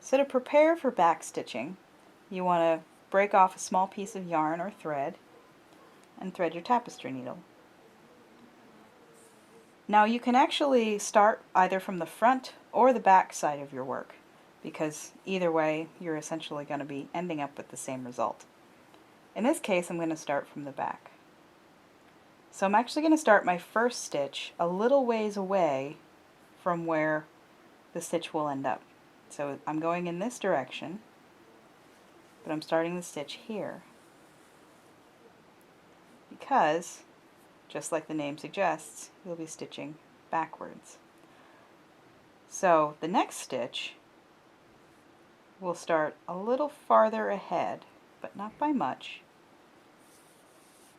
So to prepare for backstitching, you want to break off a small piece of yarn or thread and thread your tapestry needle. Now you can actually start either from the front or the back side of your work, because either way you're essentially going to be ending up with the same result. In this case I'm going to start from the back. So I'm actually going to start my first stitch a little ways away from where the stitch will end up. So I'm going in this direction, but I'm starting the stitch here because, just like the name suggests, you'll be stitching backwards. So the next stitch will start a little farther ahead, but not by much.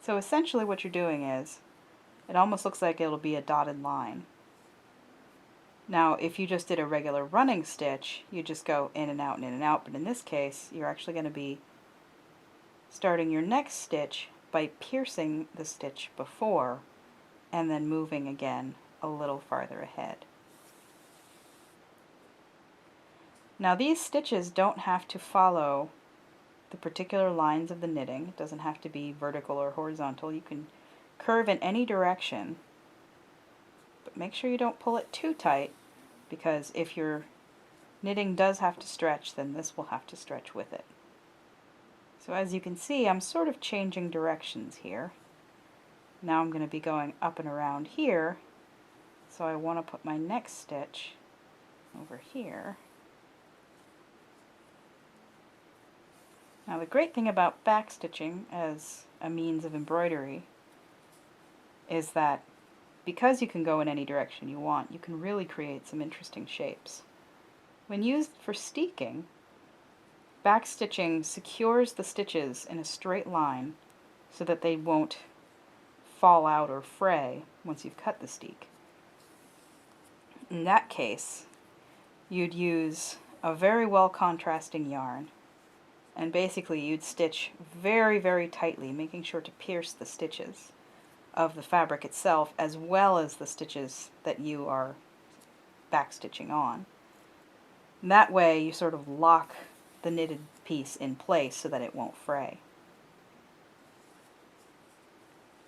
So essentially what you're doing is, it almost looks like it'll be a dotted line. Now if you just did a regular running stitch, you just go in and out and in and out, but in this case you're actually going to be starting your next stitch by piercing the stitch before and then moving again a little farther ahead. Now these stitches don't have to follow the particular lines of the knitting. It doesn't have to be vertical or horizontal. You can curve in any direction, but make sure you don't pull it too tight, because if your knitting does have to stretch, then this will have to stretch with it. So as you can see, I'm sort of changing directions here. Now I'm going to be going up and around here, so I want to put my next stitch over here. Now the great thing about backstitching as a means of embroidery is that because you can go in any direction you want, you can really create some interesting shapes. When used for steeking, backstitching secures the stitches in a straight line so that they won't fall out or fray once you've cut the steek. In that case, you'd use a very well contrasting yarn, and basically you'd stitch very, very tightly, making sure to pierce the stitches of the fabric itself as well as the stitches that you are backstitching on. And that way you sort of lock the knitted piece in place so that it won't fray.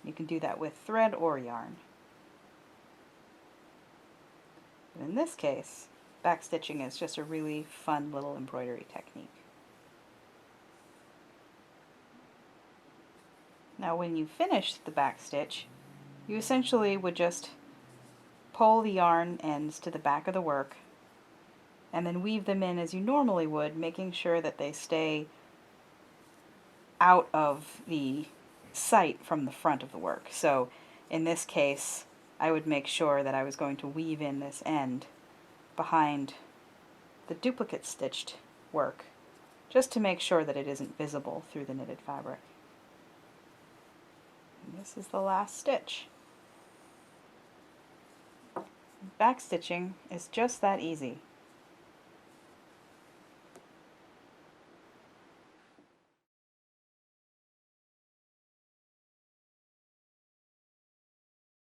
You can do that with thread or yarn. But in this case, backstitching is just a really fun little embroidery technique. Now when you finish the backstitch, you essentially would just pull the yarn ends to the back of the work and then weave them in as you normally would, making sure that they stay out of the sight from the front of the work. So in this case, I would make sure that I was going to weave in this end behind the duplicate stitched work, just to make sure that it isn't visible through the knitted fabric. And this is the last stitch. Backstitching is just that easy.